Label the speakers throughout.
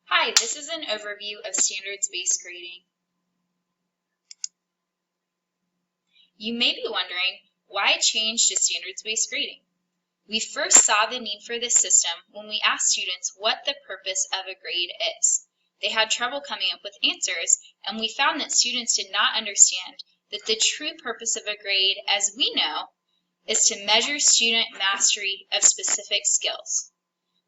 Speaker 1: Hi, this is an overview of standards-based grading. You may be wondering why change to standards-based grading. We first saw the need for this system when we asked students what the purpose of a grade is. They had trouble coming up with answers, and we found that students did not understand that the true purpose of a grade, as we know, is to measure student mastery of specific skills.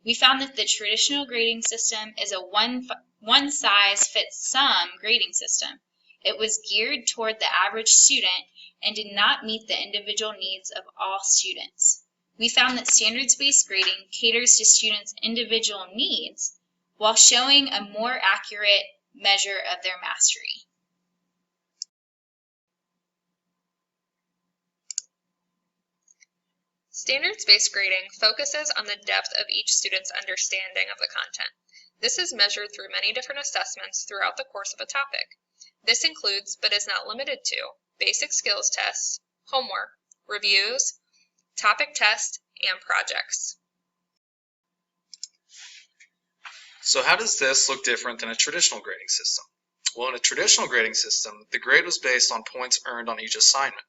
Speaker 1: We found that the traditional grading system is a one-size-fits-some grading system. It was geared toward the average student and did not meet the individual needs of all students. We found that standards-based grading caters to students' individual needs while showing a more accurate measure of their mastery.
Speaker 2: Standards-based grading focuses on the depth of each student's understanding of the content. This is measured through many different assessments throughout the course of a topic. This includes, but is not limited to, basic skills tests, homework, reviews, topic tests, and projects.
Speaker 3: So how does this look different than a traditional grading system? Well, in a traditional grading system, the grade was based on points earned on each assignment.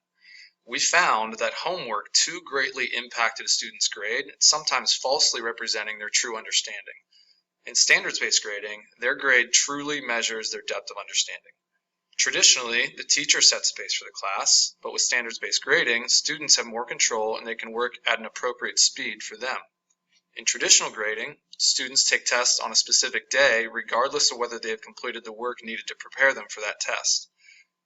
Speaker 3: We found that homework too greatly impacted a student's grade, sometimes falsely representing their true understanding. In standards-based grading, their grade truly measures their depth of understanding. Traditionally, the teacher sets the pace for the class, but with standards-based grading, students have more control and they can work at an appropriate speed for them. In traditional grading, students take tests on a specific day regardless of whether they have completed the work needed to prepare them for that test.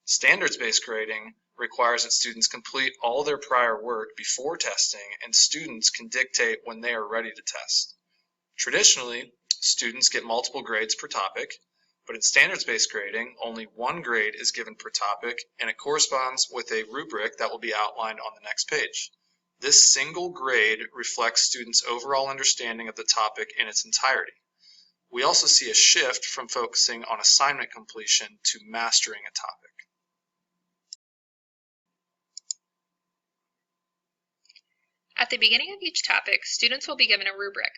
Speaker 3: Standards-based grading requires that students complete all their prior work before testing, and students can dictate when they are ready to test. Traditionally, students get multiple grades per topic, but in standards-based grading, only one grade is given per topic, and it corresponds with a rubric that will be outlined on the next page. This single grade reflects students' overall understanding of the topic in its entirety. We also see a shift from focusing on assignment completion to mastering a topic.
Speaker 2: At the beginning of each topic, students will be given a rubric.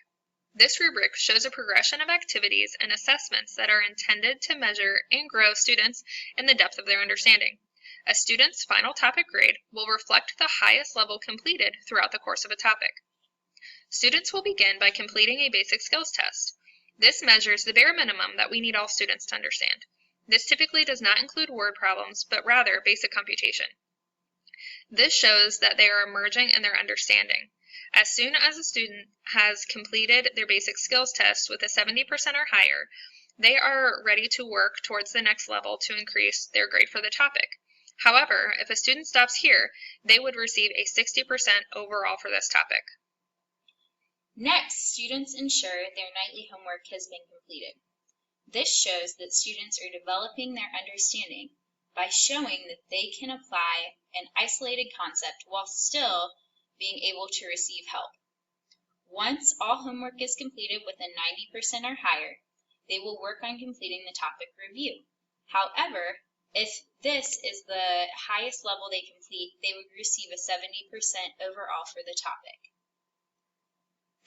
Speaker 2: This rubric shows a progression of activities and assessments that are intended to measure and grow students in the depth of their understanding. A student's final topic grade will reflect the highest level completed throughout the course of a topic. Students will begin by completing a basic skills test. This measures the bare minimum that we need all students to understand. This typically does not include word problems, but rather basic computation. This shows that they are emerging in their understanding. As soon as a student has completed their basic skills test with a 70% or higher, they are ready to work towards the next level to increase their grade for the topic. However, if a student stops here, they would receive a 60% overall for this topic.
Speaker 1: Next, students ensure their nightly homework has been completed. This shows that students are developing their understanding by showing that they can apply an isolated concept while still being able to receive help. Once all homework is completed with a 90% or higher, they will work on completing the topic review. However, if this is the highest level they complete, they would receive a 70% overall for the topic.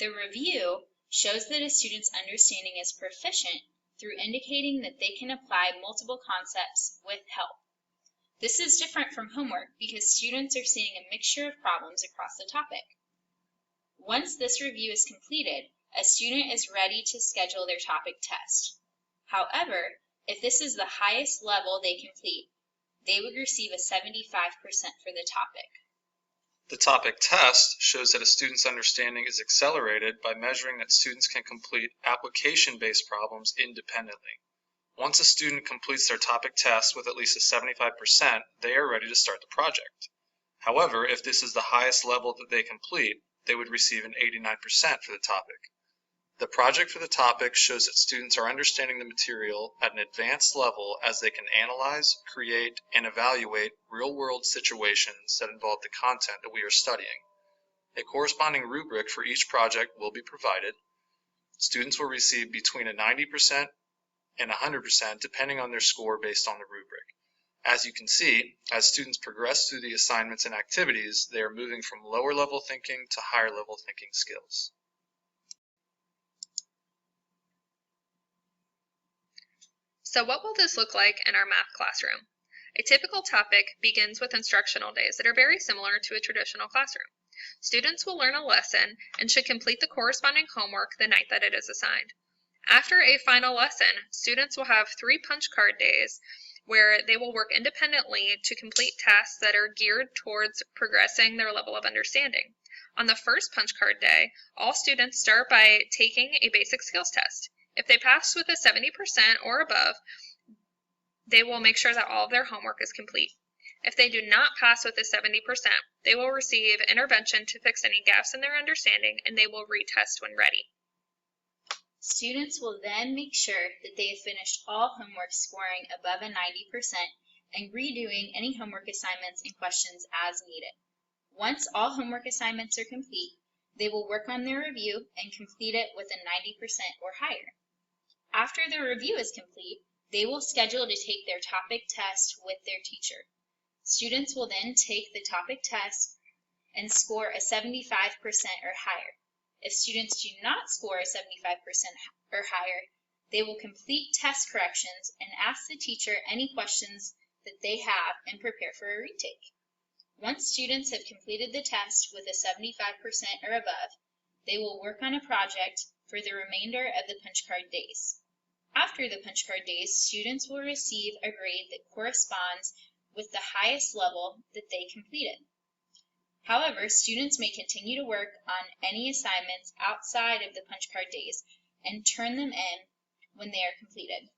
Speaker 1: The review shows that a student's understanding is proficient through indicating that they can apply multiple concepts with help. This is different from homework because students are seeing a mixture of problems across the topic. Once this review is completed, a student is ready to schedule their topic test. However, if this is the highest level they complete, they would receive a 75% for the topic.
Speaker 3: The topic test shows that a student's understanding is accelerated by measuring that students can complete application-based problems independently. Once a student completes their topic test with at least a 75%, they are ready to start the project. However, if this is the highest level that they complete, they would receive an 89% for the topic. The project for the topic shows that students are understanding the material at an advanced level as they can analyze, create, and evaluate real-world situations that involve the content that we are studying. A corresponding rubric for each project will be provided. Students will receive between a 90% and 100% depending on their score based on the rubric. As you can see, as students progress through the assignments and activities, they are moving from lower level thinking to higher level thinking skills.
Speaker 2: So what will this look like in our math classroom? A typical topic begins with instructional days that are very similar to a traditional classroom. Students will learn a lesson and should complete the corresponding homework the night that it is assigned. After a final lesson, students will have 3 punch card days where they will work independently to complete tasks that are geared towards progressing their level of understanding. On the first punch card day, all students start by taking a basic skills test. If they pass with a 70% or above, they will make sure that all of their homework is complete. If they do not pass with a 70%, they will receive intervention to fix any gaps in their understanding, and they will retest when ready.
Speaker 1: Students will then make sure that they have finished all homework scoring above a 90% and redoing any homework assignments and questions as needed. Once all homework assignments are complete, they will work on their review and complete it with a 90% or higher. After the review is complete, they will schedule to take their topic test with their teacher. Students will then take the topic test and score a 75% or higher. If students do not score a 75% or higher, they will complete test corrections and ask the teacher any questions that they have and prepare for a retake. Once students have completed the test with a 75% or above, they will work on a project for the remainder of the punch card days. After the punch card days, students will receive a grade that corresponds with the highest level that they completed. However, students may continue to work on any assignments outside of the punch card days and turn them in when they are completed.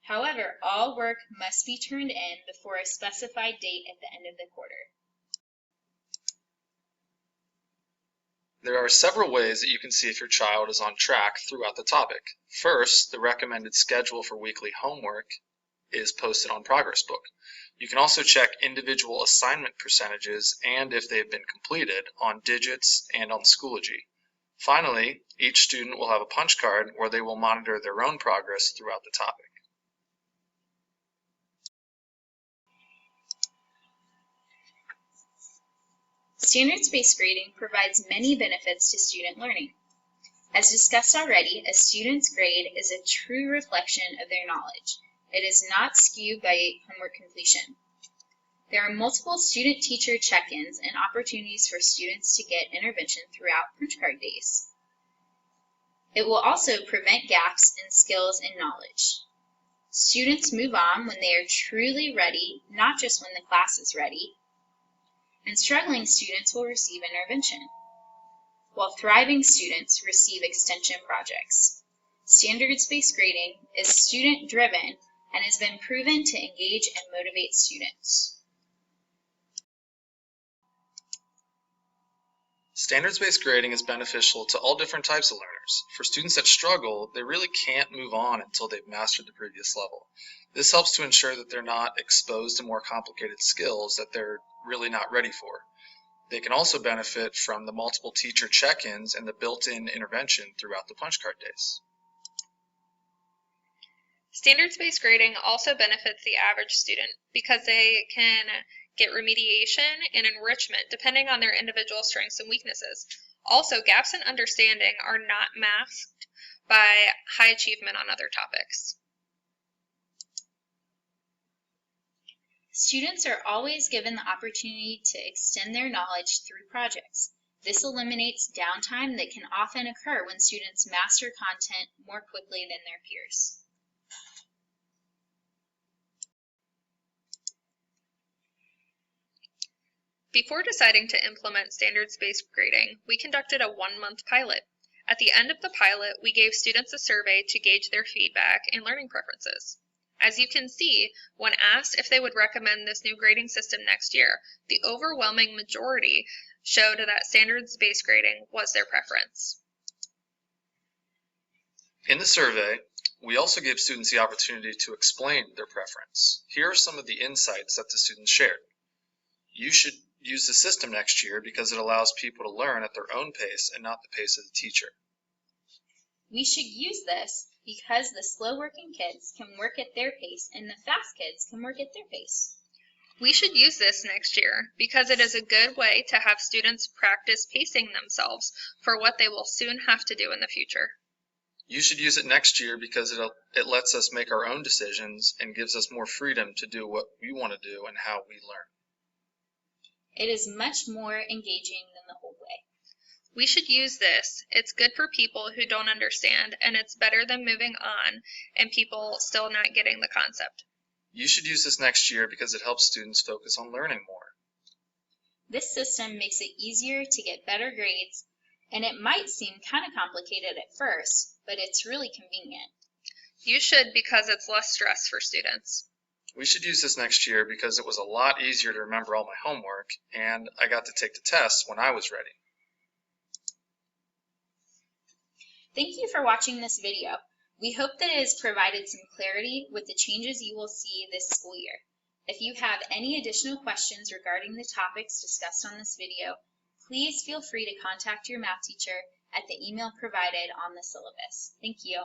Speaker 1: However, all work must be turned in before a specified date at the end of the quarter.
Speaker 3: There are several ways that you can see if your child is on track throughout the topic. First, the recommended schedule for weekly homework is posted on Progress Book. You can also check individual assignment percentages and if they have been completed on Digits and on Schoology. Finally, each student will have a punch card where they will monitor their own progress throughout the topic.
Speaker 1: Standards-based grading provides many benefits to student learning. As discussed already, a student's grade is a true reflection of their knowledge. It is not skewed by homework completion. There are multiple student-teacher check-ins and opportunities for students to get intervention throughout punch card days. It will also prevent gaps in skills and knowledge. Students move on when they are truly ready, not just when the class is ready. And struggling students will receive intervention, while thriving students receive extension projects. Standards-based grading is student-driven and has been proven to engage and motivate students.
Speaker 3: Standards-based grading is beneficial to all different types of learners. For students that struggle, they really can't move on until they've mastered the previous level. This helps to ensure that they're not exposed to more complicated skills that they're really not ready for. They can also benefit from the multiple teacher check-ins and the built-in intervention throughout the punch card days.
Speaker 2: Standards-based grading also benefits the average student because they can get remediation and enrichment depending on their individual strengths and weaknesses. Also, gaps in understanding are not masked by high achievement on other topics.
Speaker 1: Students are always given the opportunity to extend their knowledge through projects. This eliminates downtime that can often occur when students master content more quickly than their peers.
Speaker 2: Before deciding to implement standards-based grading, we conducted a 1-month pilot. At the end of the pilot, we gave students a survey to gauge their feedback and learning preferences. As you can see, when asked if they would recommend this new grading system next year, the overwhelming majority showed that standards-based grading was their preference.
Speaker 3: In the survey, we also gave students the opportunity to explain their preference. Here are some of the insights that the students shared. You should use the system next year because it allows people to learn at their own pace and not the pace of the teacher.
Speaker 1: We should use this because the slow-working kids can work at their pace and the fast kids can work at their pace.
Speaker 2: We should use this next year because it is a good way to have students practice pacing themselves for what they will soon have to do in the future.
Speaker 3: You should use it next year because it lets us make our own decisions and gives us more freedom to do what we want to do and how we learn.
Speaker 1: It is much more engaging than the old way.
Speaker 2: We should use this. It's good for people who don't understand, and it's better than moving on and people still not getting the concept.
Speaker 3: You should use this next year because it helps students focus on learning more.
Speaker 1: This system makes it easier to get better grades, and it might seem kind of complicated at first, but it's really convenient.
Speaker 2: You should because it's less stress for students.
Speaker 3: We should use this next year because it was a lot easier to remember all my homework, and I got to take the tests when I was ready.
Speaker 1: Thank you for watching this video. We hope that it has provided some clarity with the changes you will see this school year. If you have any additional questions regarding the topics discussed on this video, please feel free to contact your math teacher at the email provided on the syllabus. Thank you.